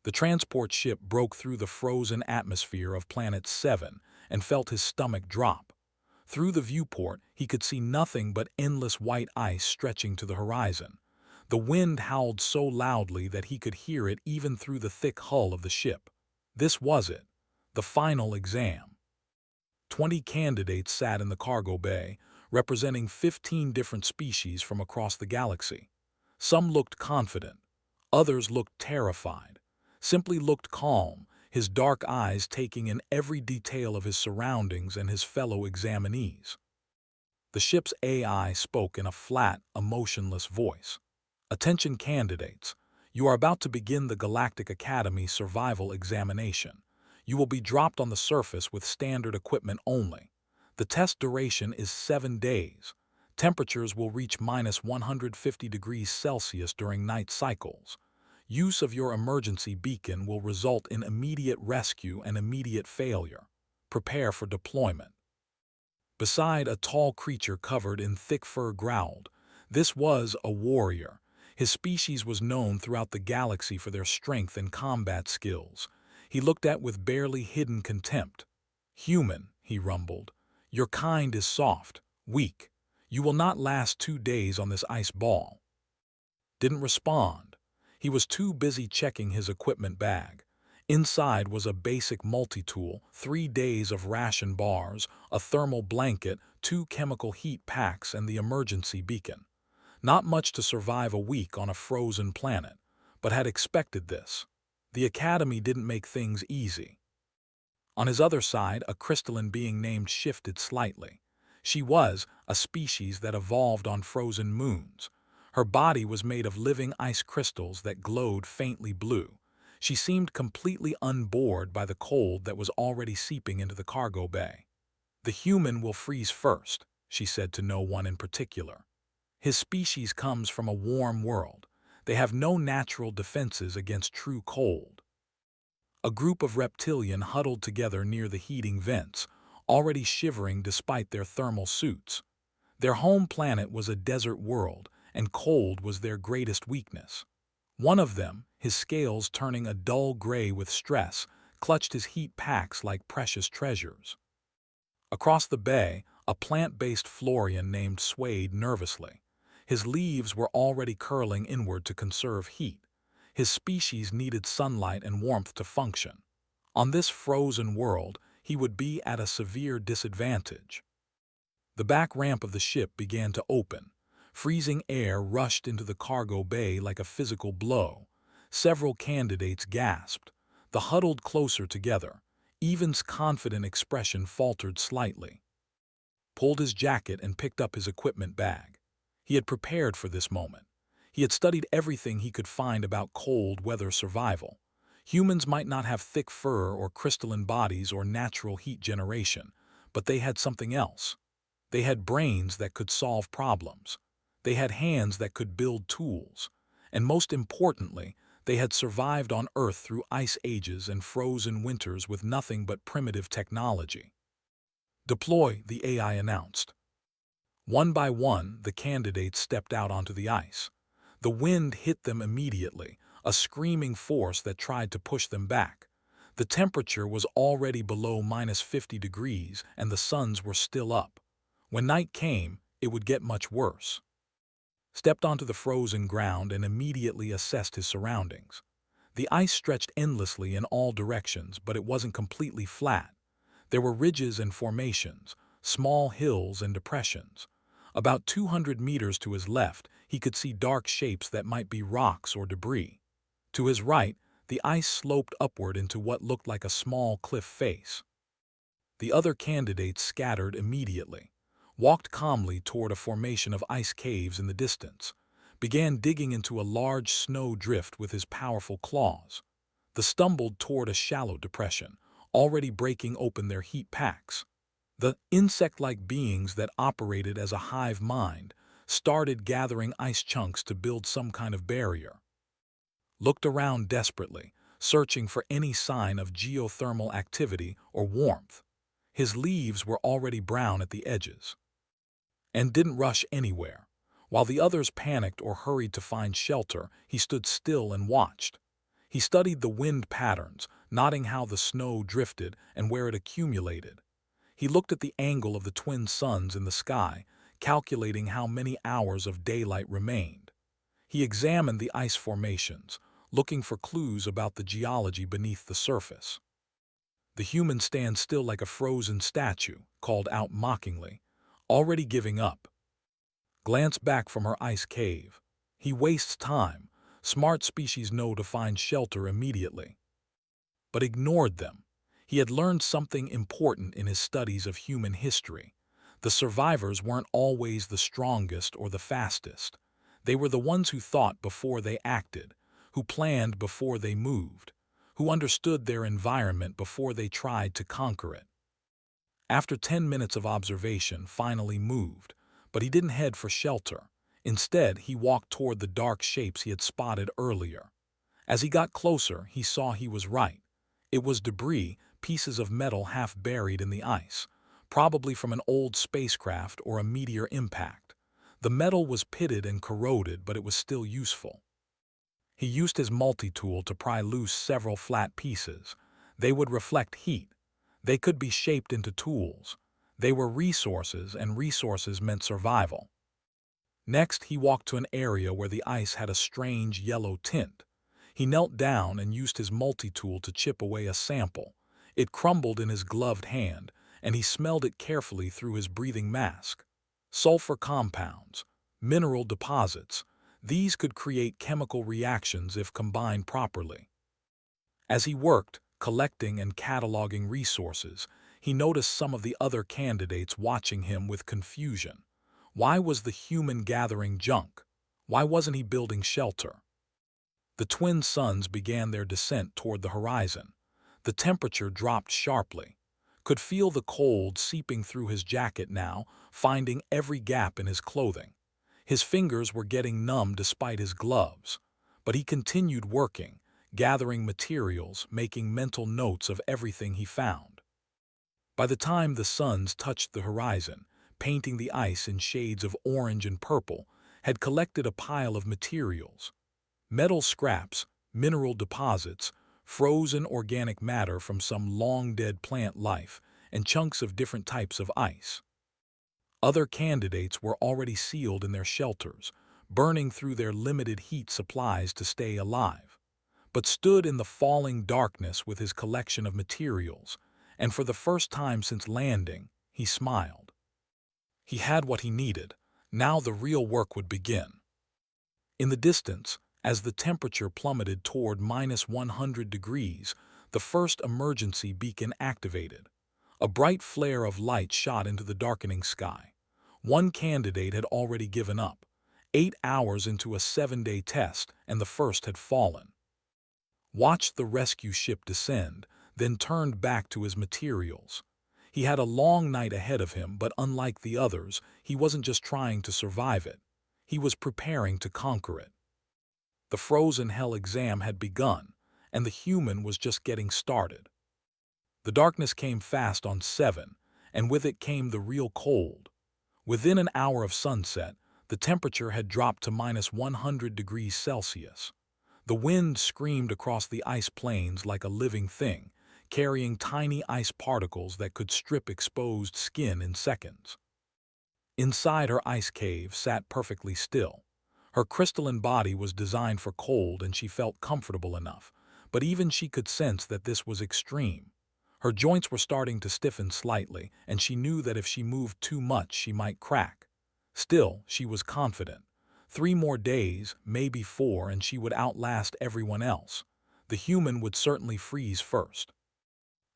The transport ship broke through the frozen atmosphere of Planet 7 and felt his stomach drop. Through the viewport, he could see nothing but endless white ice stretching to the horizon. The wind howled so loudly that he could hear it even through the thick hull of the ship. This was it, the final exam. 20 candidates sat in the cargo bay, representing 15 different species from across the galaxy. Some looked confident, others looked terrified, simply looked calm, his dark eyes taking in every detail of his surroundings and his fellow examinees. The ship's AI spoke in a flat, emotionless voice. Attention candidates, you are about to begin the Galactic Academy survival examination. You will be dropped on the surface with standard equipment only. The test duration is 7 days. Temperatures will reach -150 degrees Celsius during night cycles. Use of your emergency beacon will result in immediate rescue and immediate failure. Prepare for deployment. Beside a tall creature covered in thick fur growled. This was a warrior. His species was known throughout the galaxy for their strength and combat skills. He looked at with barely hidden contempt. "Human," he rumbled, "your kind is soft, weak. You will not last 2 days on this ice ball." Didn't respond. He was too busy checking his equipment bag. Inside was a basic multi-tool, 3 days of ration bars, a thermal blanket, 2 chemical heat packs, and the emergency beacon. Not much to survive a week on a frozen planet, but had expected this. The Academy didn't make things easy. On his other side, a crystalline being named shifted slightly. She was a species that evolved on frozen moons. Her body was made of living ice crystals that glowed faintly blue. She seemed completely unbored by the cold that was already seeping into the cargo bay. "The human will freeze first," she said to no one in particular. "His species comes from a warm world. They have no natural defenses against true cold." A group of reptilian huddled together near the heating vents, already shivering despite their thermal suits. Their home planet was a desert world, and cold was their greatest weakness. One of them, his scales turning a dull gray with stress, clutched his heat packs like precious treasures. Across the bay, a plant-based Florian named swayed nervously. His leaves were already curling inward to conserve heat. His species needed sunlight and warmth to function. On this frozen world, he would be at a severe disadvantage. The back ramp of the ship began to open. Freezing air rushed into the cargo bay like a physical blow. Several candidates gasped. The huddled closer together. Evan's confident expression faltered slightly. Pulled his jacket and picked up his equipment bag. He had prepared for this moment. He had studied everything he could find about cold weather survival. Humans might not have thick fur or crystalline bodies or natural heat generation, but they had something else. They had brains that could solve problems. They had hands that could build tools. And most importantly, they had survived on Earth through ice ages and frozen winters with nothing but primitive technology. "Deploy," the AI announced. One by one, the candidates stepped out onto the ice. The wind hit them immediately, a screaming force that tried to push them back. The temperature was already below -50 degrees and the suns were still up. When night came, it would get much worse. Stepped onto the frozen ground and immediately assessed his surroundings. The ice stretched endlessly in all directions, but it wasn't completely flat. There were ridges and formations, small hills and depressions. About 200 meters to his left, he could see dark shapes that might be rocks or debris. To his right, the ice sloped upward into what looked like a small cliff face. The other candidates scattered immediately, walked calmly toward a formation of ice caves in the distance, began digging into a large snow drift with his powerful claws. They stumbled toward a shallow depression, already breaking open their heat packs. The insect-like beings that operated as a hive mind started gathering ice chunks to build some kind of barrier. Looked around desperately, searching for any sign of geothermal activity or warmth. His leaves were already brown at the edges. And didn't rush anywhere. While the others panicked or hurried to find shelter, he stood still and watched. He studied the wind patterns, noting how the snow drifted and where it accumulated. He looked at the angle of the twin suns in the sky, calculating how many hours of daylight remained. He examined the ice formations, looking for clues about the geology beneath the surface. The human stands still like a frozen statue, called out mockingly, already giving up. Glance back from her ice cave. He wastes time. Smart species know to find shelter immediately. But ignored them. He had learned something important in his studies of human history. The survivors weren't always the strongest or the fastest. They were the ones who thought before they acted, who planned before they moved, who understood their environment before they tried to conquer it. After 10 minutes of observation, finally moved, but he didn't head for shelter. Instead, he walked toward the dark shapes he had spotted earlier. As he got closer, he saw he was right. It was debris, pieces of metal half buried in the ice, probably from an old spacecraft or a meteor impact. The metal was pitted and corroded, but it was still useful. He used his multi-tool to pry loose several flat pieces. They would reflect heat. They could be shaped into tools. They were resources, and resources meant survival. Next, he walked to an area where the ice had a strange yellow tint. He knelt down and used his multi-tool to chip away a sample. It crumbled in his gloved hand, and he smelled it carefully through his breathing mask. Sulfur compounds, mineral deposits, these could create chemical reactions if combined properly. As he worked, collecting and cataloging resources, he noticed some of the other candidates watching him with confusion. Why was the human gathering junk? Why wasn't he building shelter? The twin suns began their descent toward the horizon. The temperature dropped sharply. Could feel the cold seeping through his jacket now, finding every gap in his clothing. His fingers were getting numb despite his gloves. But he continued working, gathering materials, making mental notes of everything he found. By the time the suns touched the horizon, painting the ice in shades of orange and purple, had collected a pile of materials. Metal scraps, mineral deposits, frozen organic matter from some long-dead plant life, and chunks of different types of ice. Other candidates were already sealed in their shelters, burning through their limited heat supplies to stay alive, but stood in the falling darkness with his collection of materials, and for the first time since landing, he smiled. He had what he needed. Now the real work would begin. In the distance, as the temperature plummeted toward -100 degrees, the first emergency beacon activated. A bright flare of light shot into the darkening sky. One candidate had already given up. 8 hours into a 7-day test, and the first had fallen. Watched the rescue ship descend, then turned back to his materials. He had a long night ahead of him, but unlike the others, he wasn't just trying to survive it. He was preparing to conquer it. The frozen hell exam had begun, and the human was just getting started. The darkness came fast on 7, and with it came the real cold. Within an hour of sunset, the temperature had dropped to -100 degrees Celsius. The wind screamed across the ice plains like a living thing, carrying tiny ice particles that could strip exposed skin in seconds. Inside her ice cave sat perfectly still. Her crystalline body was designed for cold, and she felt comfortable enough, but even she could sense that this was extreme. Her joints were starting to stiffen slightly, and she knew that if she moved too much she might crack. Still, she was confident. 3 more days, maybe 4, and she would outlast everyone else. The human would certainly freeze first.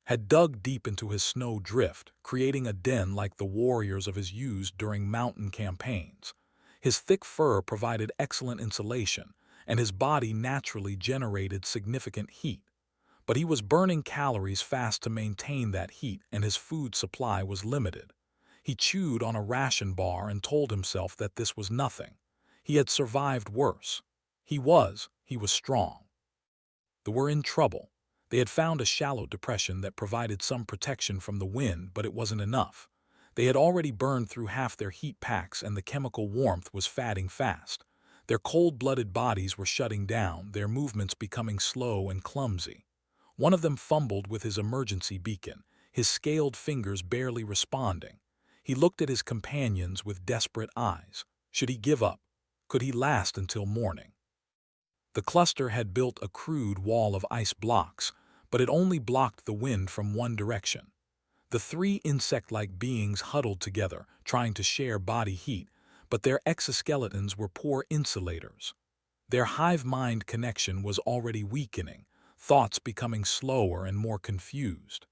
Had dug deep into his snow drift, creating a den like the warriors of his used during mountain campaigns. His thick fur provided excellent insulation, and his body naturally generated significant heat. But he was burning calories fast to maintain that heat, and his food supply was limited. He chewed on a ration bar and told himself that this was nothing. He had survived worse. He was strong. They were in trouble. They had found a shallow depression that provided some protection from the wind, but it wasn't enough. They had already burned through half their heat packs, and the chemical warmth was fading fast. Their cold-blooded bodies were shutting down, their movements becoming slow and clumsy. One of them fumbled with his emergency beacon, his scaled fingers barely responding. He looked at his companions with desperate eyes. Should he give up? Could he last until morning? The cluster had built a crude wall of ice blocks, but it only blocked the wind from one direction. The three insect-like beings huddled together, trying to share body heat, but their exoskeletons were poor insulators. Their hive-mind connection was already weakening, thoughts becoming slower and more confused.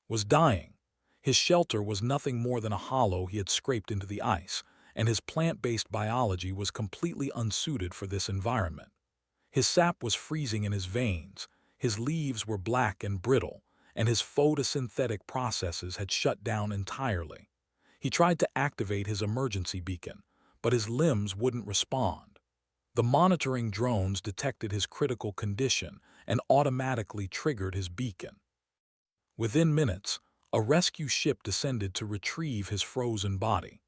Was dying. His shelter was nothing more than a hollow he had scraped into the ice, and his plant-based biology was completely unsuited for this environment. His sap was freezing in his veins, his leaves were black and brittle, and his photosynthetic processes had shut down entirely. He tried to activate his emergency beacon, but his limbs wouldn't respond. The monitoring drones detected his critical condition and automatically triggered his beacon. Within minutes, a rescue ship descended to retrieve his frozen body.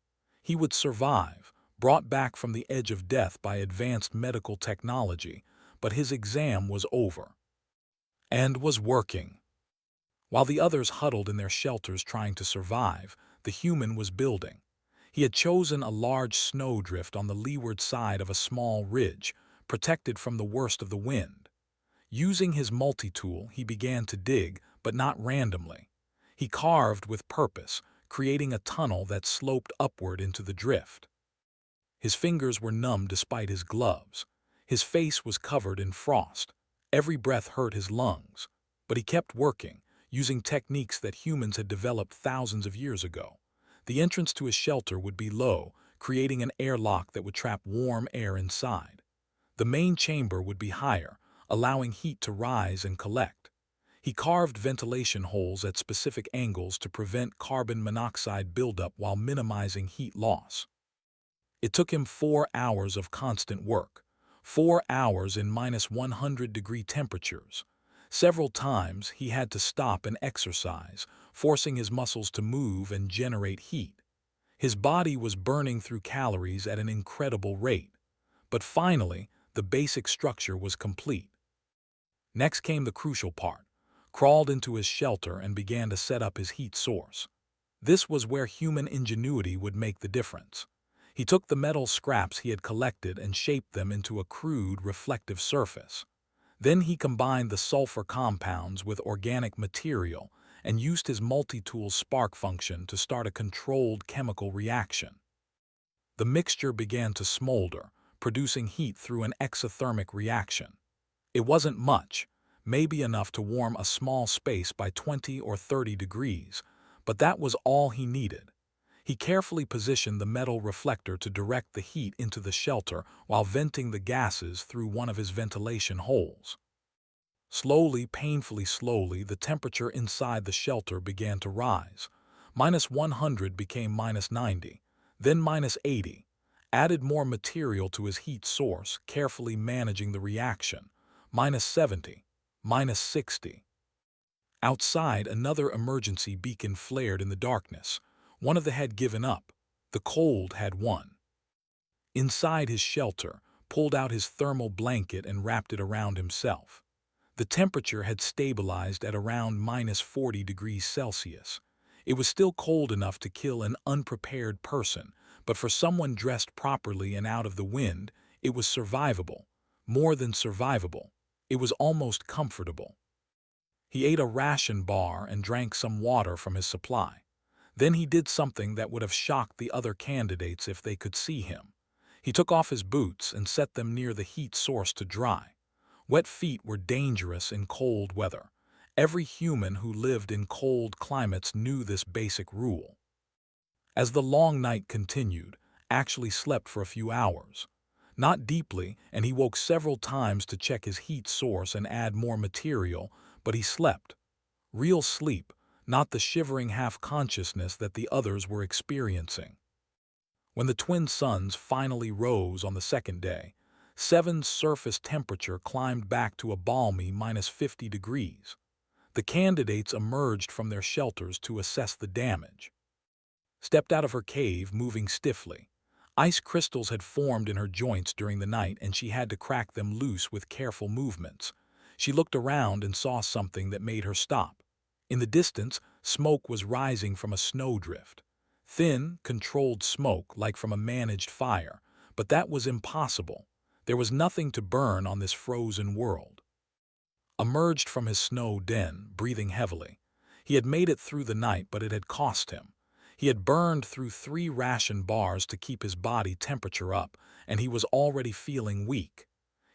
He would survive, brought back from the edge of death by advanced medical technology, but his exam was over. And was working. While the others huddled in their shelters trying to survive, the human was building. He had chosen a large snowdrift on the leeward side of a small ridge, protected from the worst of the wind. Using his multi-tool, he began to dig, but not randomly. He carved with purpose, creating a tunnel that sloped upward into the drift. His fingers were numb despite his gloves. His face was covered in frost. Every breath hurt his lungs. But he kept working, using techniques that humans had developed thousands of years ago. The entrance to his shelter would be low, creating an airlock that would trap warm air inside. The main chamber would be higher, allowing heat to rise and collect. He carved ventilation holes at specific angles to prevent carbon monoxide buildup while minimizing heat loss. It took him 4 hours of constant work, 4 hours in -100-degree temperatures. Several times he had to stop and exercise, forcing his muscles to move and generate heat. His body was burning through calories at an incredible rate. But finally, the basic structure was complete. Next came the crucial part. Crawled into his shelter and began to set up his heat source. This was where human ingenuity would make the difference. He took the metal scraps he had collected and shaped them into a crude, reflective surface. Then he combined the sulfur compounds with organic material and used his multi-tool spark function to start a controlled chemical reaction. The mixture began to smolder, producing heat through an exothermic reaction. It wasn't much, maybe enough to warm a small space by 20 or 30 degrees, but that was all he needed. He carefully positioned the metal reflector to direct the heat into the shelter while venting the gases through one of his ventilation holes. Slowly, painfully slowly, the temperature inside the shelter began to rise. -100 became -90, then -80. Added more material to his heat source, carefully managing the reaction. -70, -60. Outside, another emergency beacon flared in the darkness. One of them had given up. The cold had won. Inside his shelter, pulled out his thermal blanket and wrapped it around himself. The temperature had stabilized at around -40 degrees Celsius. It was still cold enough to kill an unprepared person, but for someone dressed properly and out of the wind, it was survivable. More than survivable. It was almost comfortable. He ate a ration bar and drank some water from his supply. Then he did something that would have shocked the other candidates if they could see him. He took off his boots and set them near the heat source to dry. Wet feet were dangerous in cold weather. Every human who lived in cold climates knew this basic rule. As the long night continued, actually slept for a few hours. Not deeply, and he woke several times to check his heat source and add more material, but he slept. Real sleep, not the shivering half-consciousness that the others were experiencing. When the twin suns finally rose on the second day, Seven's surface temperature climbed back to a balmy -50 degrees. The candidates emerged from their shelters to assess the damage. Stepped out of her cave, moving stiffly. Ice crystals had formed in her joints during the night, and she had to crack them loose with careful movements. She looked around and saw something that made her stop. In the distance, smoke was rising from a snowdrift. Thin, controlled smoke like from a managed fire, but that was impossible. There was nothing to burn on this frozen world. Emerged from his snow den, breathing heavily. He had made it through the night, but it had cost him. He had burned through 3 ration bars to keep his body temperature up, and he was already feeling weak.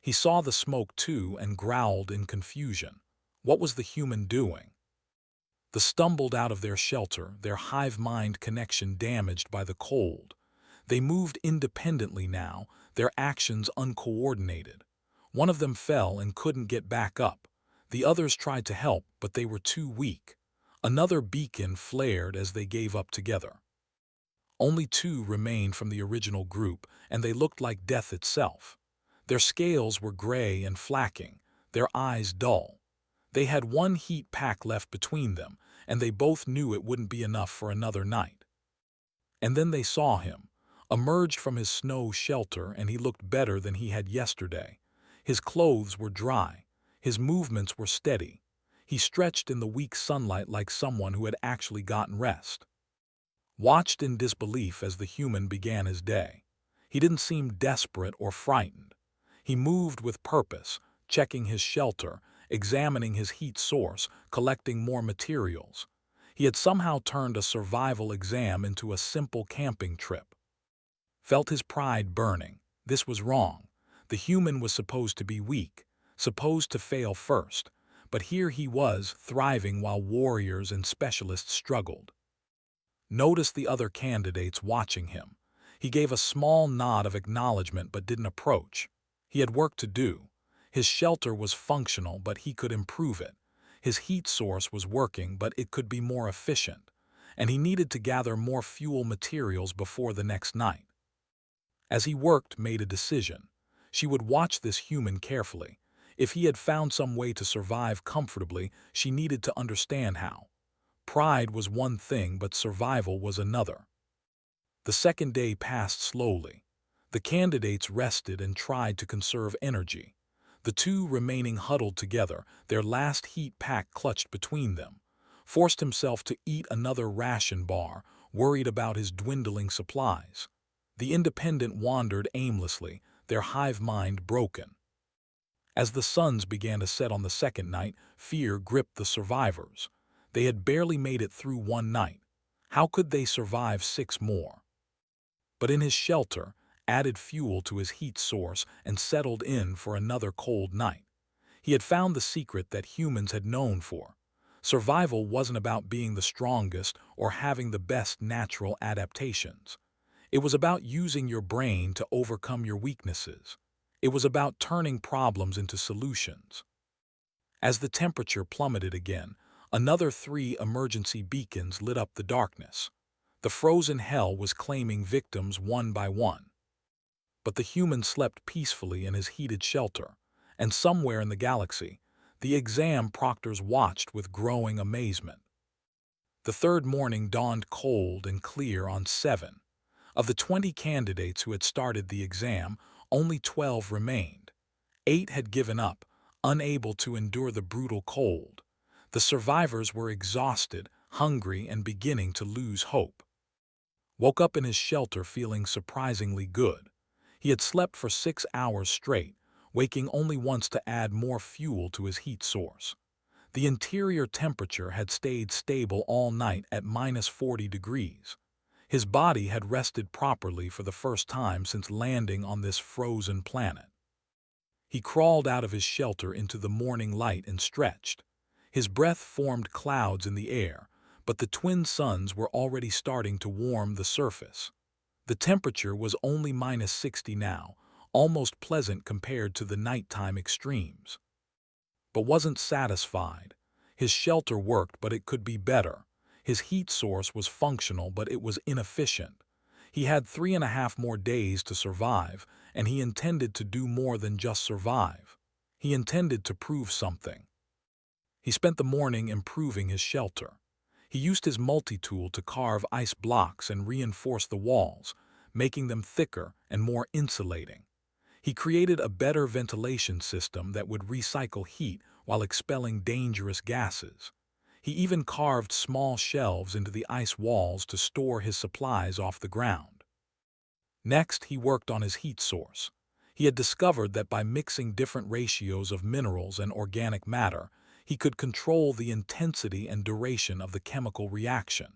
He saw the smoke too and growled in confusion. What was the human doing? They stumbled out of their shelter, their hive-mind connection damaged by the cold. They moved independently now, their actions uncoordinated. One of them fell and couldn't get back up. The others tried to help, but they were too weak. Another beacon flared as they gave up together. Only 2 remained from the original group, and they looked like death itself. Their scales were gray and flacking, their eyes dull. They had 1 heat pack left between them, and they both knew it wouldn't be enough for another night. And then they saw him, emerged from his snow shelter, and he looked better than he had yesterday. His clothes were dry, his movements were steady. He stretched in the weak sunlight like someone who had actually gotten rest. Watched in disbelief as the human began his day. He didn't seem desperate or frightened. He moved with purpose, checking his shelter, examining his heat source, collecting more materials. He had somehow turned a survival exam into a simple camping trip. Felt his pride burning. This was wrong. The human was supposed to be weak, supposed to fail first. But here he was, thriving while warriors and specialists struggled. Noticed the other candidates watching him. He gave a small nod of acknowledgement but didn't approach. He had work to do. His shelter was functional, but he could improve it. His heat source was working, but it could be more efficient. And he needed to gather more fuel materials before the next night. As he worked, made a decision. She would watch this human carefully. If he had found some way to survive comfortably, she needed to understand how. Pride was one thing, but survival was another. The second day passed slowly. The candidates rested and tried to conserve energy. The 2 remaining huddled together, their last heat pack clutched between them. Forced himself to eat another ration bar, worried about his dwindling supplies. The independent wandered aimlessly, their hive mind broken. As the suns began to set on the second night, fear gripped the survivors. They had barely made it through 1 night. How could they survive 6 more? But in his shelter, added fuel to his heat source and settled in for another cold night. He had found the secret that humans had known for. Survival wasn't about being the strongest or having the best natural adaptations. It was about using your brain to overcome your weaknesses. It was about turning problems into solutions. As the temperature plummeted again, another 3 emergency beacons lit up the darkness. The frozen hell was claiming victims one by one. But the human slept peacefully in his heated shelter, and somewhere in the galaxy, the exam proctors watched with growing amazement. The third morning dawned cold and clear on 7. Of the 20 candidates who had started the exam, only 12 remained. 8 had given up, unable to endure the brutal cold. The survivors were exhausted, hungry, and beginning to lose hope. Woke up in his shelter feeling surprisingly good. He had slept for 6 hours straight, waking only once to add more fuel to his heat source. The interior temperature had stayed stable all night at -40 degrees. His body had rested properly for the first time since landing on this frozen planet. He crawled out of his shelter into the morning light and stretched. His breath formed clouds in the air, but the twin suns were already starting to warm the surface. The temperature was only -60 now, almost pleasant compared to the nighttime extremes. But wasn't satisfied. His shelter worked, but it could be better. His heat source was functional, but it was inefficient. He had 3.5 more days to survive, and he intended to do more than just survive. He intended to prove something. He spent the morning improving his shelter. He used his multi-tool to carve ice blocks and reinforce the walls, making them thicker and more insulating. He created a better ventilation system that would recycle heat while expelling dangerous gases. He even carved small shelves into the ice walls to store his supplies off the ground. Next, he worked on his heat source. He had discovered that by mixing different ratios of minerals and organic matter, he could control the intensity and duration of the chemical reaction.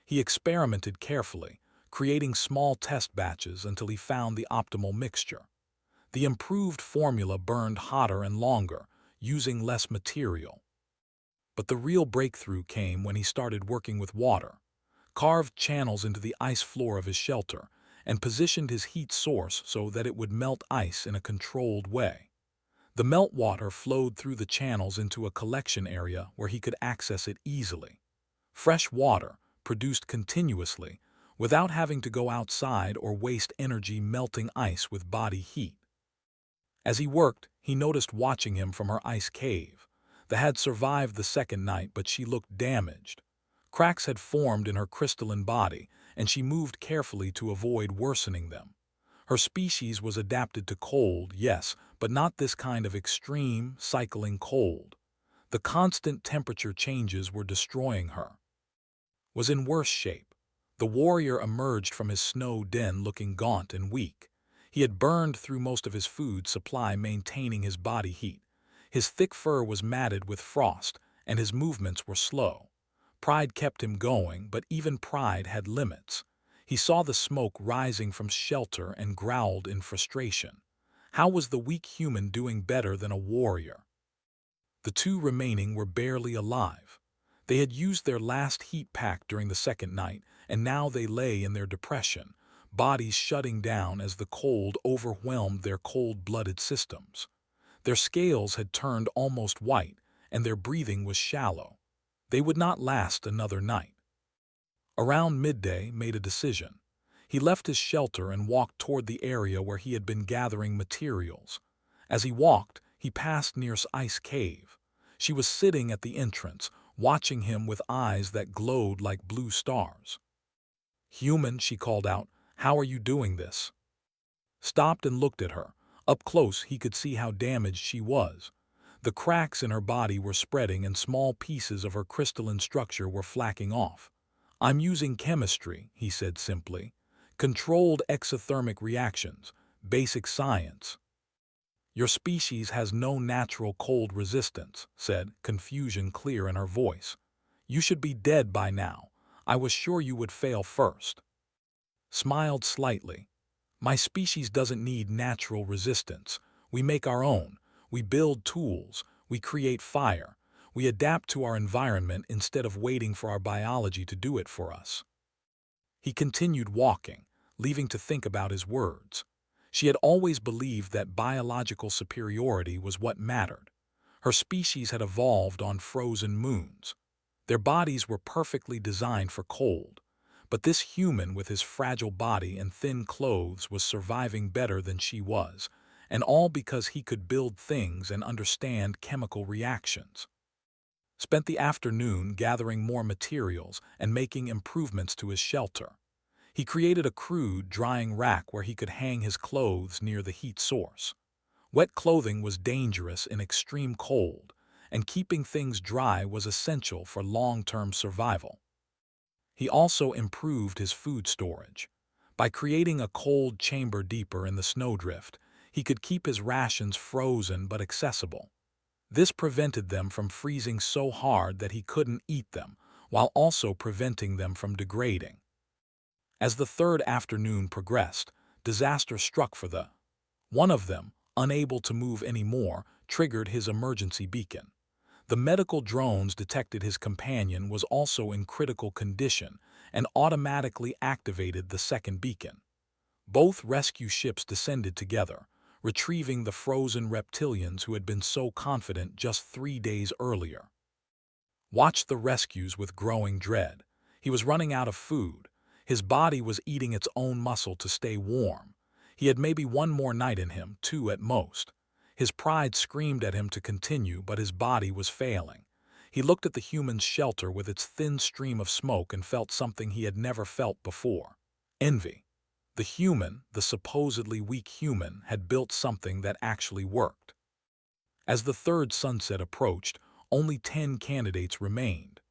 He experimented carefully, creating small test batches until he found the optimal mixture. The improved formula burned hotter and longer, using less material. But the real breakthrough came when he started working with water, carved channels into the ice floor of his shelter, and positioned his heat source so that it would melt ice in a controlled way. The meltwater flowed through the channels into a collection area where he could access it easily. Fresh water, produced continuously, without having to go outside or waste energy melting ice with body heat. As he worked, he noticed watching him from her ice cave. That had survived the second night, but she looked damaged. Cracks had formed in her crystalline body, and she moved carefully to avoid worsening them. Her species was adapted to cold, yes, but not this kind of extreme, cycling cold. The constant temperature changes were destroying her. Was in worse shape. The warrior emerged from his snow den looking gaunt and weak. He had burned through most of his food supply, maintaining his body heat. His thick fur was matted with frost, and his movements were slow. Pride kept him going, but even pride had limits. He saw the smoke rising from shelter and growled in frustration. How was the weak human doing better than a warrior? The two remaining were barely alive. They had used their last heat pack during the second night, and now they lay in their depression, bodies shutting down as the cold overwhelmed their cold-blooded systems. Their scales had turned almost white, and their breathing was shallow. They would not last another night. Around midday, made a decision. He left his shelter and walked toward the area where he had been gathering materials. As he walked, he passed Nir's ice cave. She was sitting at the entrance, watching him with eyes that glowed like blue stars. "Human," she called out, "how are you doing this?" Stopped and looked at her. Up close, he could see how damaged she was. The cracks in her body were spreading and small pieces of her crystalline structure were flacking off. "I'm using chemistry," he said simply. "Controlled exothermic reactions, basic science." "Your species has no natural cold resistance," said, confusion clear in her voice. "You should be dead by now. I was sure you would fail first." Smiled slightly. "My species doesn't need natural resistance. We make our own. We build tools. We create fire. We adapt to our environment instead of waiting for our biology to do it for us." He continued walking, leaving to think about his words. She had always believed that biological superiority was what mattered. Her species had evolved on frozen moons. Their bodies were perfectly designed for cold. But this human with his fragile body and thin clothes was surviving better than she was, and all because he could build things and understand chemical reactions. Spent the afternoon gathering more materials and making improvements to his shelter. He created a crude drying rack where he could hang his clothes near the heat source. Wet clothing was dangerous in extreme cold, and keeping things dry was essential for long-term survival. He also improved his food storage. By creating a cold chamber deeper in the snowdrift, he could keep his rations frozen but accessible. This prevented them from freezing so hard that he couldn't eat them, while also preventing them from degrading. As the third afternoon progressed, disaster struck for the. One of them, unable to move anymore, triggered his emergency beacon. The medical drones detected his companion was also in critical condition and automatically activated the second beacon. Both rescue ships descended together, retrieving the frozen reptilians who had been so confident just 3 days earlier. Watched the rescues with growing dread. He was running out of food. His body was eating its own muscle to stay warm. He had maybe one more night in him, 2 at most. His pride screamed at him to continue, but his body was failing. He looked at the human's shelter with its thin stream of smoke and felt something he had never felt before. Envy. The supposedly weak human, had built something that actually worked. As the third sunset approached, only 10 candidates remained.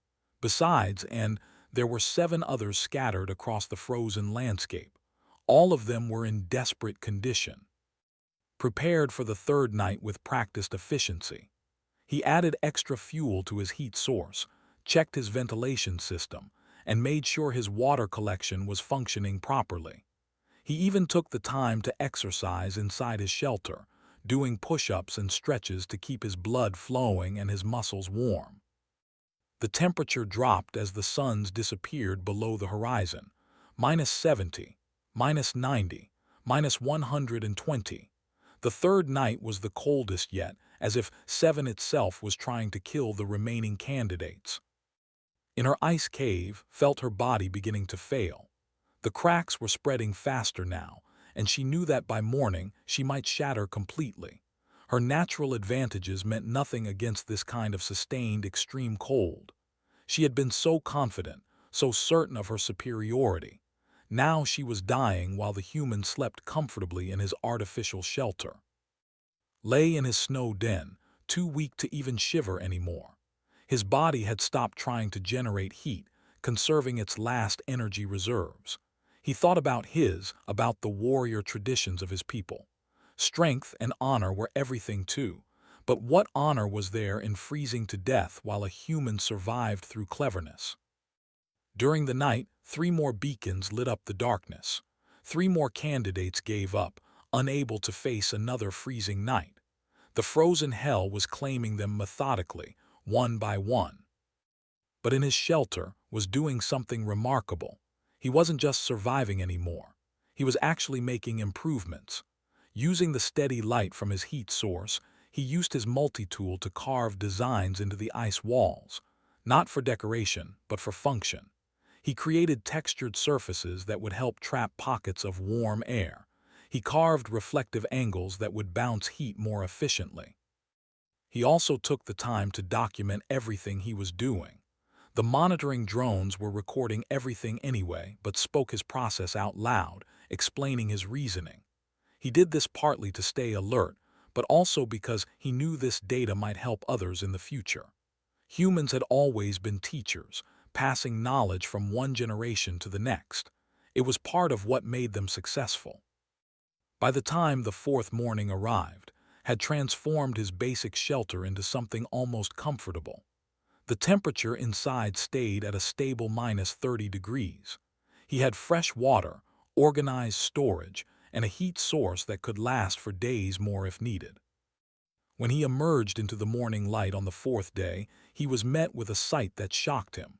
Besides, and there were 7 others scattered across the frozen landscape. All of them were in desperate condition. Prepared for the third night with practiced efficiency, he added extra fuel to his heat source, checked his ventilation system, and made sure his water collection was functioning properly. He even took the time to exercise inside his shelter, doing push-ups and stretches to keep his blood flowing and his muscles warm. The temperature dropped as the suns disappeared below the horizon. -70, -90, -120. The third night was the coldest yet, as if 7 itself was trying to kill the remaining candidates. In her ice cave, felt her body beginning to fail. The cracks were spreading faster now, and she knew that by morning she might shatter completely. Her natural advantages meant nothing against this kind of sustained extreme cold. She had been so confident, so certain of her superiority. Now she was dying while the human slept comfortably in his artificial shelter. Lay in his snow den, too weak to even shiver anymore. His body had stopped trying to generate heat, conserving its last energy reserves. He thought about the warrior traditions of his people. Strength and honor were everything too, but what honor was there in freezing to death while a human survived through cleverness? During the night, 3 more beacons lit up the darkness. 3 more candidates gave up, unable to face another freezing night. The frozen hell was claiming them methodically, one by one. But in his shelter was doing something remarkable. He wasn't just surviving anymore. He was actually making improvements. Using the steady light from his heat source, he used his multi-tool to carve designs into the ice walls, not for decoration, but for function. He created textured surfaces that would help trap pockets of warm air. He carved reflective angles that would bounce heat more efficiently. He also took the time to document everything he was doing. The monitoring drones were recording everything anyway, but spoke his process out loud, explaining his reasoning. He did this partly to stay alert, but also because he knew this data might help others in the future. Humans had always been teachers, passing knowledge from one generation to the next. It was part of what made them successful. By the time the 4th morning arrived, had transformed his basic shelter into something almost comfortable. The temperature inside stayed at a stable -30 degrees. He had fresh water, organized storage, and a heat source that could last for days more if needed. When he emerged into the morning light on the 4th day, he was met with a sight that shocked him.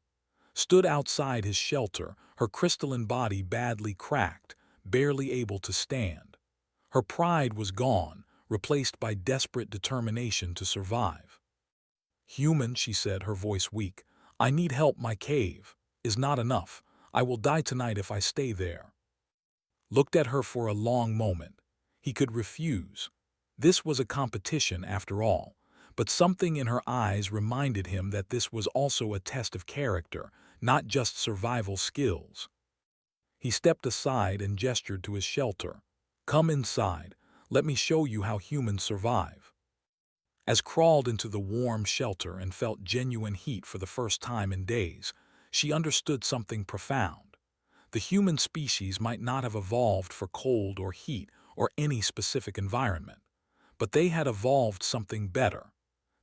Stood outside his shelter, her crystalline body badly cracked, barely able to stand. Her pride was gone, replaced by desperate determination to survive. "Human," she said, her voice weak, "I need help. My cave is not enough. I will die tonight if I stay there." Looked at her for a long moment. He could refuse. This was a competition after all, but something in her eyes reminded him that this was also a test of character, not just survival skills. He stepped aside and gestured to his shelter. "Come inside. Let me show you how humans survive." As crawled into the warm shelter and felt genuine heat for the first time in days, she understood something profound. The human species might not have evolved for cold or heat or any specific environment, but they had evolved something better.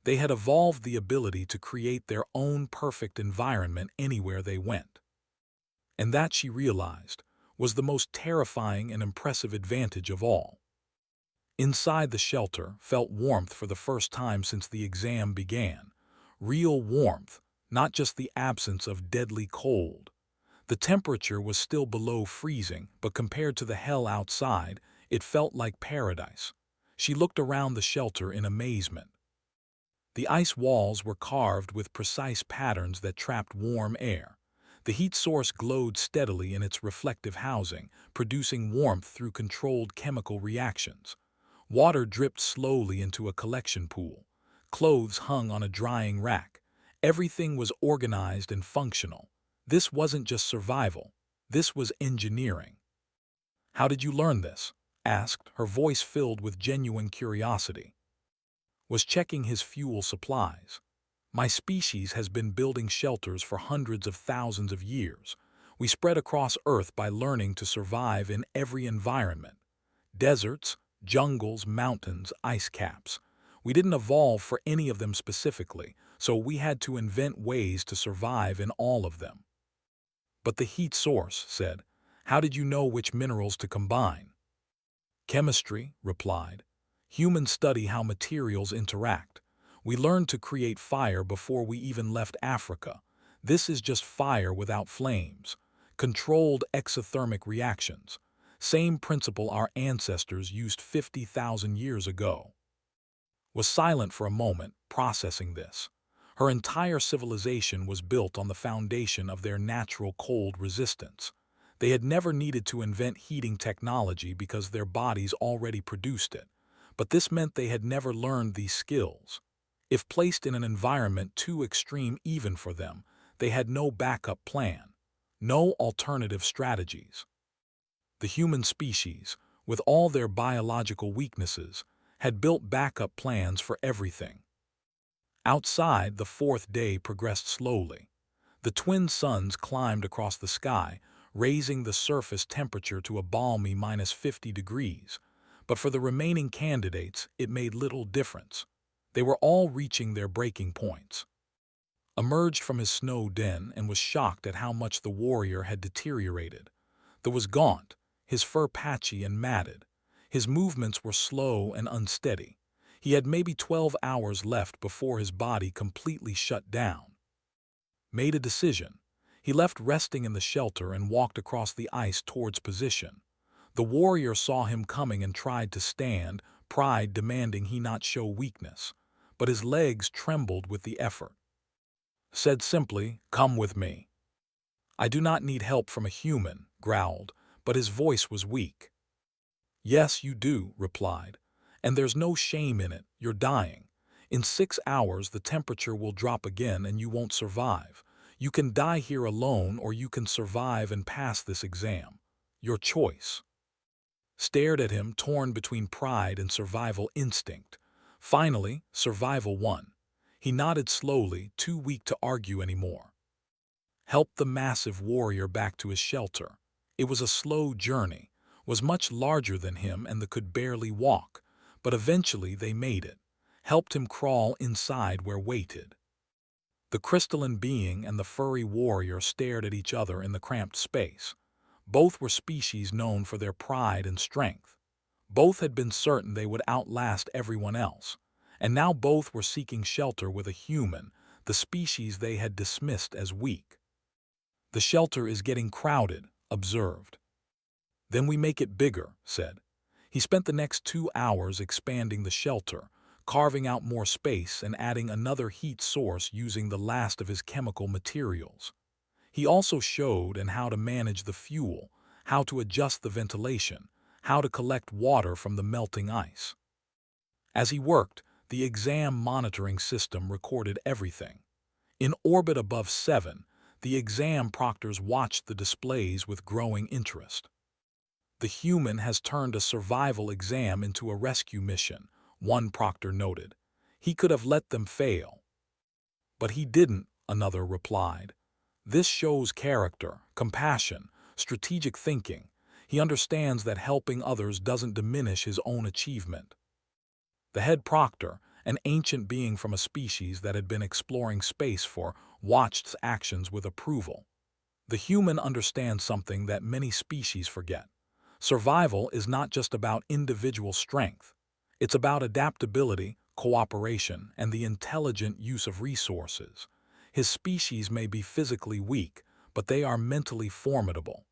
They had evolved the ability to create their own perfect environment anywhere they went. And that, she realized, was the most terrifying and impressive advantage of all. Inside the shelter, felt warmth for the first time since the exam began. Real warmth, not just the absence of deadly cold. The temperature was still below freezing, but compared to the hell outside, it felt like paradise. She looked around the shelter in amazement. The ice walls were carved with precise patterns that trapped warm air. The heat source glowed steadily in its reflective housing, producing warmth through controlled chemical reactions. Water dripped slowly into a collection pool. Clothes hung on a drying rack. Everything was organized and functional. This wasn't just survival. This was engineering. "How did you learn this?" asked, her voice filled with genuine curiosity. "Was checking his fuel supplies. My species has been building shelters for hundreds of thousands of years. We spread across Earth by learning to survive in every environment. Deserts, jungles, mountains, ice caps. We didn't evolve for any of them specifically, so we had to invent ways to survive in all of them." "But the heat source," said, "how did you know which minerals to combine?" "Chemistry," replied. "Humans study how materials interact. We learned to create fire before we even left Africa. This is just fire without flames. Controlled exothermic reactions. Same principle our ancestors used 50,000 years ago." Was silent for a moment, processing this. Her entire civilization was built on the foundation of their natural cold resistance. They had never needed to invent heating technology because their bodies already produced it. But this meant they had never learned these skills. If placed in an environment too extreme even for them, they had no backup plan, no alternative strategies. The human species, with all their biological weaknesses, had built backup plans for everything. Outside, the fourth day progressed slowly. The twin suns climbed across the sky, raising the surface temperature to a balmy -50 degrees. But for the remaining candidates, it made little difference. They were all reaching their breaking points. Emerged from his snow den and was shocked at how much the warrior had deteriorated. There was gaunt, his fur patchy and matted. His movements were slow and unsteady. He had maybe 12 hours left before his body completely shut down. Made a decision. He left resting in the shelter and walked across the ice towards position. The warrior saw him coming and tried to stand, pride demanding he not show weakness. But his legs trembled with the effort. Said simply, "Come with me." "I do not need help from a human," growled, but his voice was weak. "Yes, you do," replied. "And there's no shame in it, you're dying. In 6 hours the temperature will drop again and you won't survive. You can die here alone or you can survive and pass this exam. Your choice." Stared at him, torn between pride and survival instinct. Finally, survival won. He nodded slowly, too weak to argue anymore. Helped the massive warrior back to his shelter. It was a slow journey, was much larger than him and could barely walk, but eventually they made it. Helped him crawl inside where waited. The crystalline being and the furry warrior stared at each other in the cramped space. Both were species known for their pride and strength. Both had been certain they would outlast everyone else, and now both were seeking shelter with a human, the species they had dismissed as weak. "The shelter is getting crowded," observed. "Then we make it bigger," said. He spent the next 2 hours expanding the shelter, carving out more space and adding another heat source using the last of his chemical materials. He also showed how to manage the fuel, how to adjust the ventilation, how to collect water from the melting ice. As he worked, the exam monitoring system recorded everything. In orbit above 7, the exam proctors watched the displays with growing interest. "The human has turned a survival exam into a rescue mission," one proctor noted. "He could have let them fail." "But he didn't," another replied. "This shows character, compassion, strategic thinking. He understands that helping others doesn't diminish his own achievement." The head proctor, an ancient being from a species that had been exploring space watched actions with approval. "The human understands something that many species forget. Survival is not just about individual strength. It's about adaptability, cooperation, and the intelligent use of resources. His species may be physically weak, but they are mentally formidable."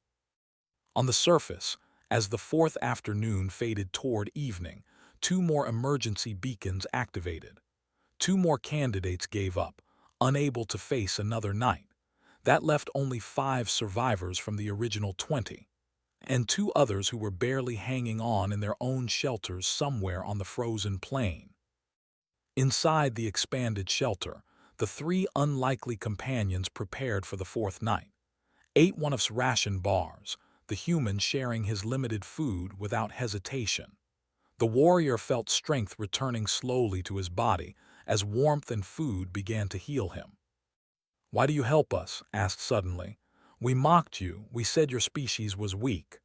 On the surface, as the fourth afternoon faded toward evening, 2 more emergency beacons activated. 2 more candidates gave up, unable to face another night. That left only 5 survivors from the original 20, and 2 others who were barely hanging on in their own shelters somewhere on the frozen plain. Inside the expanded shelter, the 3 unlikely companions prepared for the 4th night. Ate OneHFY's ration bars, the human sharing his limited food without hesitation. The warrior felt strength returning slowly to his body as warmth and food began to heal him. "Why do you help us?" asked suddenly. "We mocked you, we said your species was weak."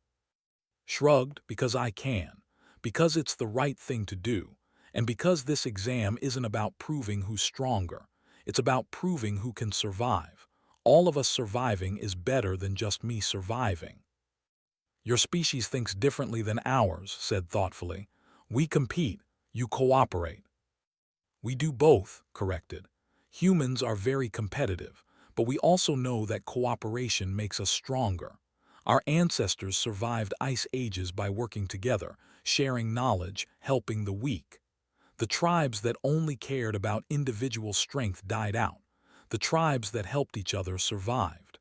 Shrugged, "Because I can. Because it's the right thing to do. And because this exam isn't about proving who's stronger. It's about proving who can survive. All of us surviving is better than just me surviving." "Your species thinks differently than ours," said thoughtfully. "We compete, you cooperate." "We do both," corrected. "Humans are very competitive, but we also know that cooperation makes us stronger. Our ancestors survived ice ages by working together, sharing knowledge, helping the weak. The tribes that only cared about individual strength died out. The tribes that helped each other survived."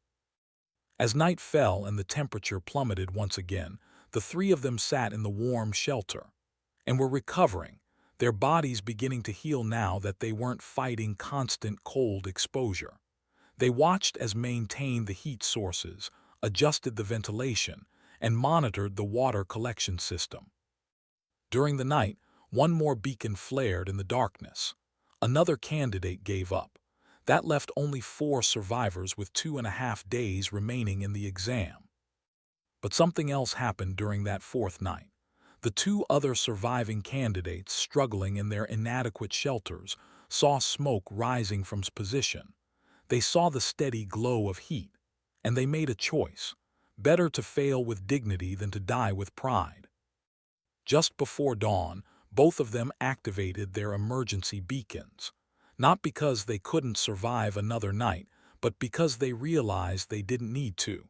As night fell and the temperature plummeted once again, the three of them sat in the warm shelter and were recovering, their bodies beginning to heal now that they weren't fighting constant cold exposure. They watched as maintained the heat sources, adjusted the ventilation, and monitored the water collection system. During the night, one more beacon flared in the darkness. Another candidate gave up. That left only 4 survivors with 2.5 days remaining in the exam. But something else happened during that 4th night. The 2 other surviving candidates, struggling in their inadequate shelters, saw smoke rising from position. They saw the steady glow of heat, and they made a choice. Better to fail with dignity than to die with pride. Just before dawn, both of them activated their emergency beacons. Not because they couldn't survive another night, but because they realized they didn't need to.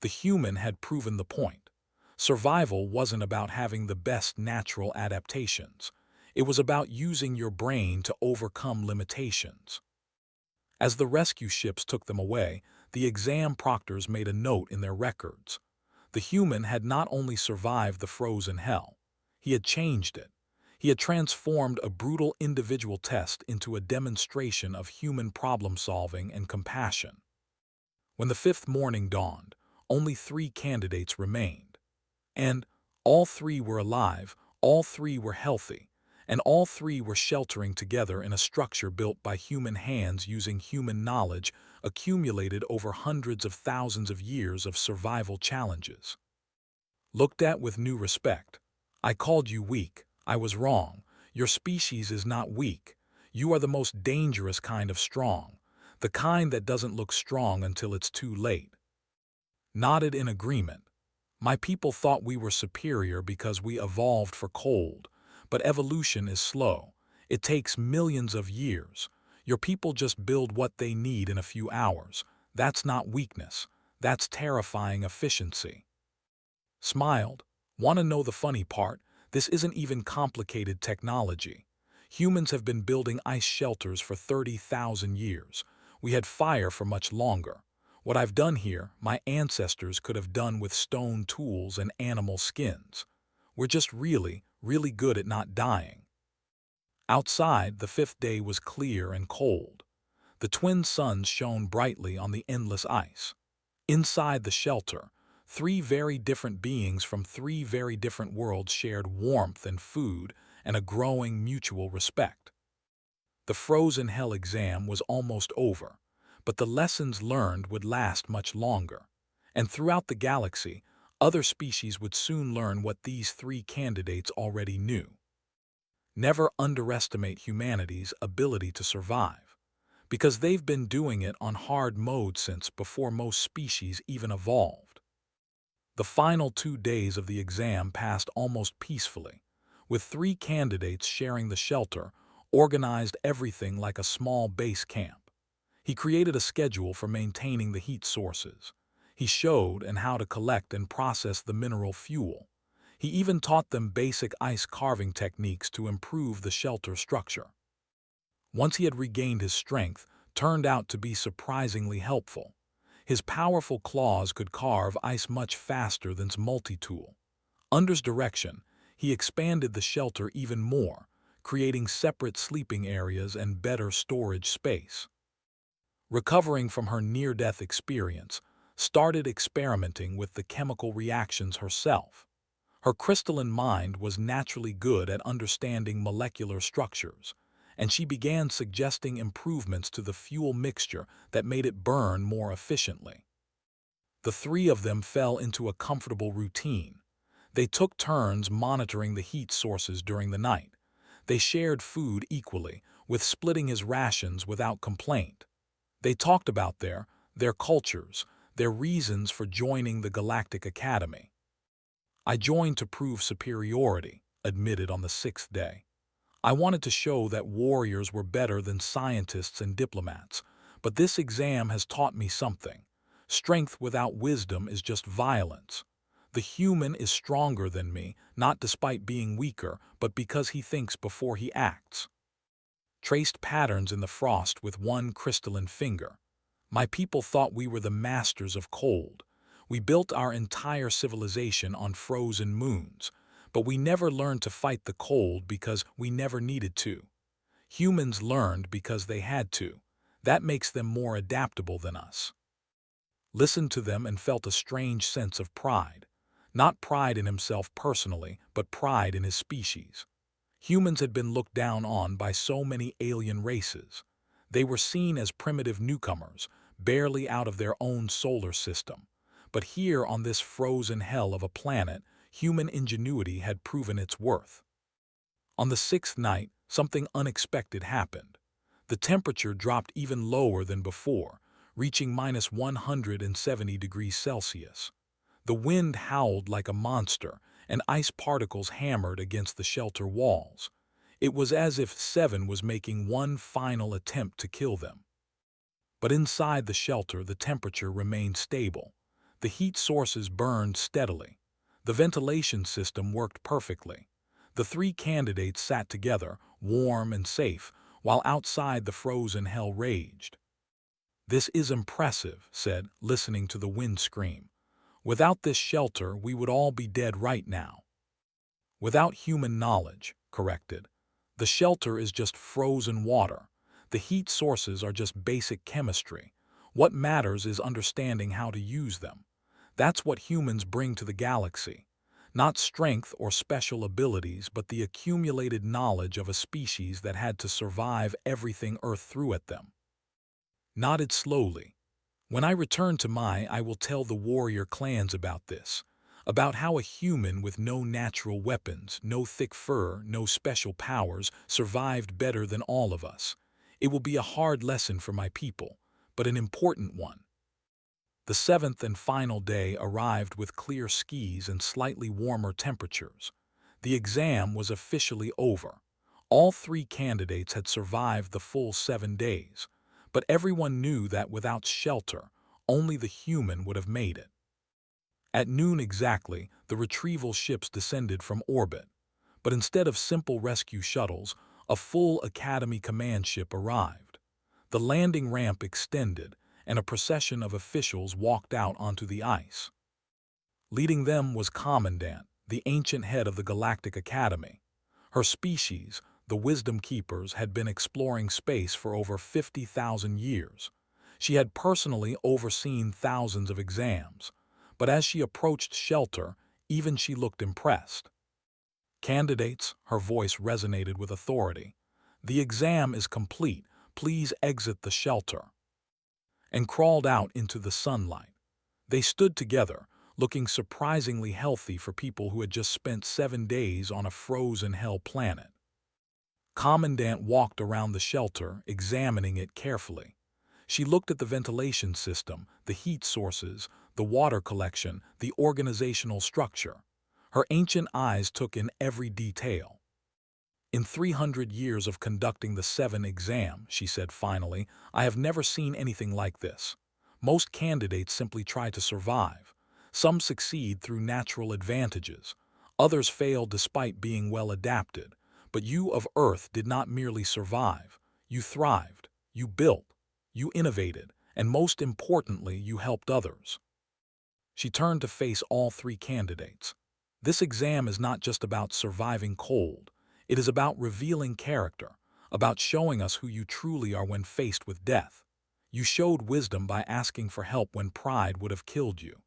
The human had proven the point. Survival wasn't about having the best natural adaptations. It was about using your brain to overcome limitations. As the rescue ships took them away, the exam proctors made a note in their records. The human had not only survived the frozen hell, he had changed it. He had transformed a brutal individual test into a demonstration of human problem-solving and compassion. When the 5th morning dawned, only 3 candidates remained. And all 3 were alive, all 3 were healthy, and all 3 were sheltering together in a structure built by human hands using human knowledge accumulated over hundreds of thousands of years of survival challenges. Looked at with new respect. "I called you weak. I was wrong. Your species is not weak. You are the most dangerous kind of strong, the kind that doesn't look strong until it's too late." Nodded in agreement. "My people thought we were superior because we evolved for cold, but evolution is slow. It takes millions of years. Your people just build what they need in a few hours. That's not weakness. That's terrifying efficiency." Smiled. "Want to know the funny part? This isn't even complicated technology. Humans have been building ice shelters for 30,000 years. We had fire for much longer. What I've done here, my ancestors could have done with stone tools and animal skins. We're just really, really good at not dying." Outside, the 5th day was clear and cold. The twin suns shone brightly on the endless ice. Inside the shelter, 3 very different beings from 3 very different worlds shared warmth and food and a growing mutual respect. The frozen hell exam was almost over, but the lessons learned would last much longer. And throughout the galaxy, other species would soon learn what these 3 candidates already knew. Never underestimate humanity's ability to survive, because they've been doing it on hard mode since before most species even evolved. The final 2 days of the exam passed almost peacefully, with 3 candidates sharing the shelter, organized everything like a small base camp. He created a schedule for maintaining the heat sources. He showed and how to collect and process the mineral fuel. He even taught them basic ice carving techniques to improve the shelter structure. Once he had regained his strength, turned out to be surprisingly helpful. His powerful claws could carve ice much faster than's multi-tool. Under's direction, he expanded the shelter even more, creating separate sleeping areas and better storage space. Recovering from her near-death experience, started experimenting with the chemical reactions herself. Her crystalline mind was naturally good at understanding molecular structures, and she began suggesting improvements to the fuel mixture that made it burn more efficiently. The three of them fell into a comfortable routine. They took turns monitoring the heat sources during the night. They shared food equally, with splitting his rations without complaint. They talked about their cultures, their reasons for joining the Galactic Academy. I joined to prove superiority, admitted on the sixth day. I wanted to show that warriors were better than scientists and diplomats, but this exam has taught me something. Strength without wisdom is just violence. The human is stronger than me, not despite being weaker, but because he thinks before he acts. Traced patterns in the frost with one crystalline finger. My people thought we were the masters of cold. We built our entire civilization on frozen moons, but we never learned to fight the cold because we never needed to. Humans learned because they had to. That makes them more adaptable than us. Listened to them and felt a strange sense of pride. Not pride in himself personally, but pride in his species. Humans had been looked down on by so many alien races. They were seen as primitive newcomers, barely out of their own solar system. But here on this frozen hell of a planet, human ingenuity had proven its worth. On the sixth night, something unexpected happened. The temperature dropped even lower than before, reaching minus 170 degrees Celsius. The wind howled like a monster, and ice particles hammered against the shelter walls. It was as if Seven was making one final attempt to kill them. But inside the shelter, the temperature remained stable. The heat sources burned steadily. The ventilation system worked perfectly. The three candidates sat together, warm and safe, while outside the frozen hell raged. "This is impressive," said, listening to the wind scream. "Without this shelter, we would all be dead right now." "Without human knowledge," corrected. "The shelter is just frozen water. The heat sources are just basic chemistry. What matters is understanding how to use them. That's what humans bring to the galaxy. Not strength or special abilities, but the accumulated knowledge of a species that had to survive everything Earth threw at them." Nodded slowly. "When I return to I will tell the warrior clans about this, about how a human with no natural weapons, no thick fur, no special powers, survived better than all of us. It will be a hard lesson for my people, but an important one." The seventh and final day arrived with clear skies and slightly warmer temperatures. The exam was officially over. All three candidates had survived the full 7 days, but everyone knew that without shelter, only the human would have made it. At noon exactly, the retrieval ships descended from orbit. But instead of simple rescue shuttles, a full Academy command ship arrived. The landing ramp extended, and a procession of officials walked out onto the ice. Leading them was Commandant, the ancient head of the Galactic Academy. Her species, the Wisdom Keepers, had been exploring space for over 50,000 years. She had personally overseen thousands of exams, but as she approached shelter, even she looked impressed. "Candidates," her voice resonated with authority, "the exam is complete. Please exit the shelter." And crawled out into the sunlight. They stood together, looking surprisingly healthy for people who had just spent 7 days on a frozen hell planet. Commandant walked around the shelter, examining it carefully. She looked at the ventilation system, the heat sources, the water collection, the organizational structure. Her ancient eyes took in every detail. "In 300 years of conducting the 7 exam," she said finally, "I have never seen anything like this. Most candidates simply try to survive. Some succeed through natural advantages. Others fail despite being well adapted. But you of Earth did not merely survive. You thrived. You built. You innovated. And most importantly, you helped others." She turned to face all 3 candidates. "This exam is not just about surviving cold. It is about revealing character, about showing us who you truly are when faced with death. You showed wisdom by asking for help when pride would have killed you.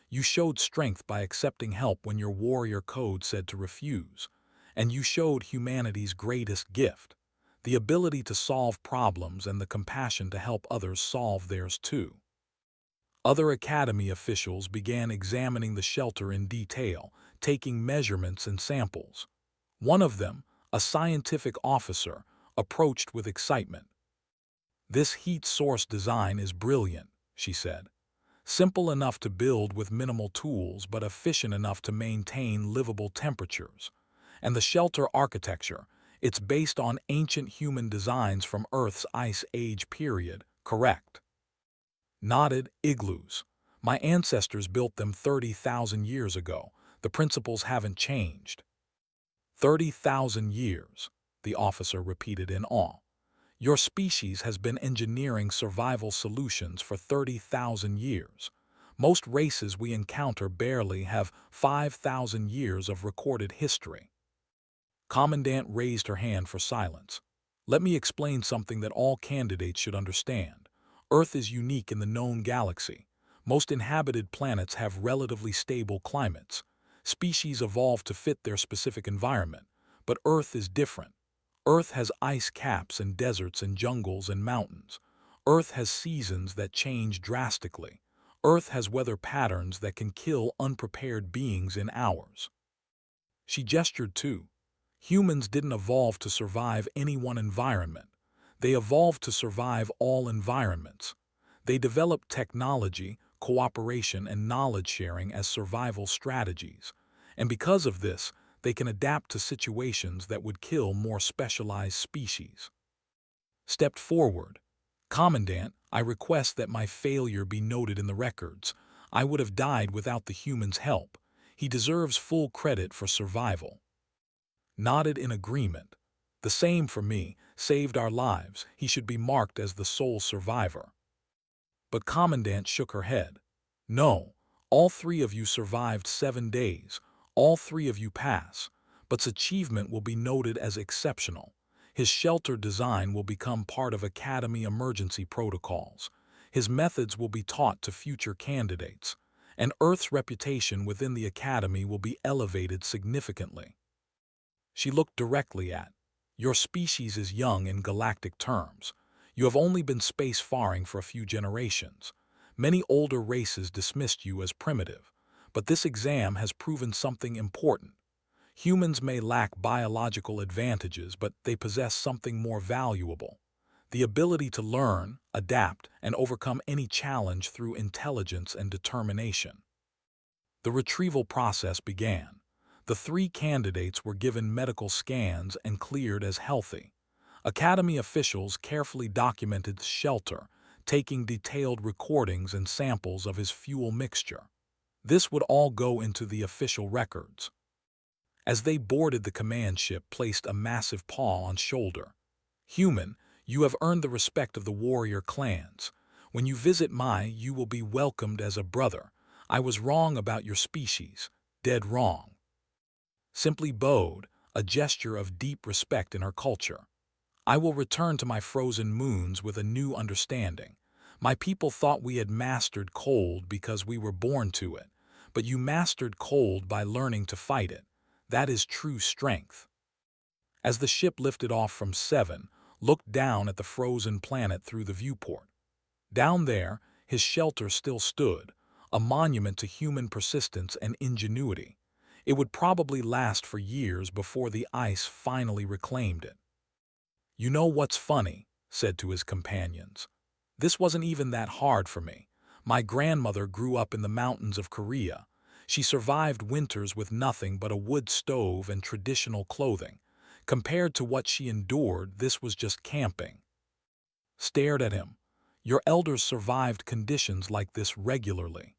You showed strength by accepting help when your warrior code said to refuse. And you showed humanity's greatest gift, the ability to solve problems and the compassion to help others solve theirs too. Other Academy officials began examining the shelter in detail, taking measurements and samples. One of them, a scientific officer, approached with excitement. "This heat source design is brilliant," she said. "Simple enough to build with minimal tools but efficient enough to maintain livable temperatures. And the shelter architecture, it's based on ancient human designs from Earth's Ice Age period, correct?" Nodded. "Igloos. My ancestors built them 30,000 years ago. The principles haven't changed." 30,000 years, the officer repeated in awe. "Your species has been engineering survival solutions for 30,000 years. Most races we encounter barely have 5,000 years of recorded history." Commandant raised her hand for silence. "Let me explain something that all candidates should understand. Earth is unique in the known galaxy. Most inhabited planets have relatively stable climates. Species evolve to fit their specific environment. But Earth is different. Earth has ice caps and deserts and jungles and mountains. Earth has seasons that change drastically. Earth has weather patterns that can kill unprepared beings in hours." She gestured too. Humans didn't evolve to survive any one environment. They evolved to survive all environments. They developed technology, cooperation, and knowledge sharing as survival strategies. And because of this, they can adapt to situations that would kill more specialized species. Stepped forward. "Commandant, I request that my failure be noted in the records. I would have died without the human's help. He deserves full credit for survival." Nodded in agreement. "The same for me. Saved our lives. He should be marked as the sole survivor." But Commandant shook her head. "No, all three of you survived 7 days. All three of you pass. But's achievement will be noted as exceptional. His shelter design will become part of Academy emergency protocols. His methods will be taught to future candidates. And Earth's reputation within the Academy will be elevated significantly." She looked directly at, "Your species is young in galactic terms. You have only been space-faring for a few generations. Many older races dismissed you as primitive. But this exam has proven something important. Humans may lack biological advantages, but they possess something more valuable: the ability to learn, adapt, and overcome any challenge through intelligence and determination." The retrieval process began. The 3 candidates were given medical scans and cleared as healthy. Academy officials carefully documented the shelter, taking detailed recordings and samples of his fuel mixture. This would all go into the official records. As they boarded, the command ship placed a massive paw on shoulder. "Human, you have earned the respect of the warrior clans. When you visit you will be welcomed as a brother. I was wrong about your species. Dead wrong." Simply bowed, a gesture of deep respect in her culture. "I will return to my frozen moons with a new understanding. My people thought we had mastered cold because we were born to it. But you mastered cold by learning to fight it. That is true strength." As the ship lifted off from 7, looked down at the frozen planet through the viewport. Down there, his shelter still stood, a monument to human persistence and ingenuity. It would probably last for years before the ice finally reclaimed it. "You know what's funny?" said to his companions. "This wasn't even that hard for me. My grandmother grew up in the mountains of Korea. She survived winters with nothing but a wood stove and traditional clothing. Compared to what she endured, this was just camping." Stared at him. "Your elders survived conditions like this regularly."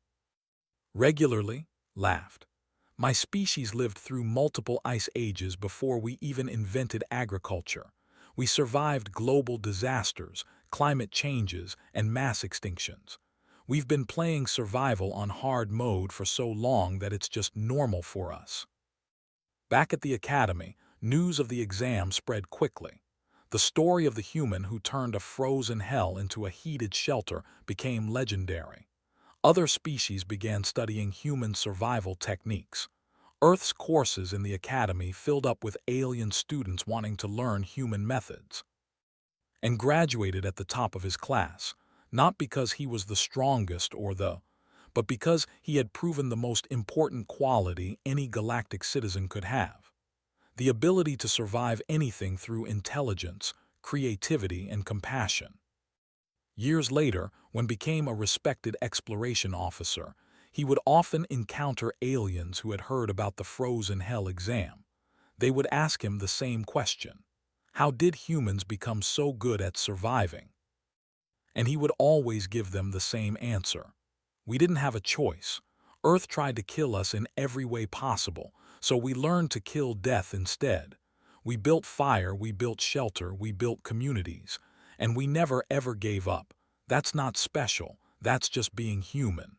"Regularly?" laughed. "My species lived through multiple ice ages before we even invented agriculture. We survived global disasters, climate changes, and mass extinctions. We've been playing survival on hard mode for so long that it's just normal for us." Back at the Academy, news of the exam spread quickly. The story of the human who turned a frozen hell into a heated shelter became legendary. Other species began studying human survival techniques. Earth's courses in the academy filled up with alien students wanting to learn human methods, and graduated at the top of his class, not because he was the strongest but because he had proven the most important quality any galactic citizen could have: the ability to survive anything through intelligence, creativity, and compassion. Years later, when became a respected exploration officer, he would often encounter aliens who had heard about the frozen hell exam. They would ask him the same question: how did humans become so good at surviving? And he would always give them the same answer: we didn't have a choice. Earth tried to kill us in every way possible, so we learned to kill death instead. We built fire, we built shelter, we built communities, and we never ever gave up. That's not special, that's just being human.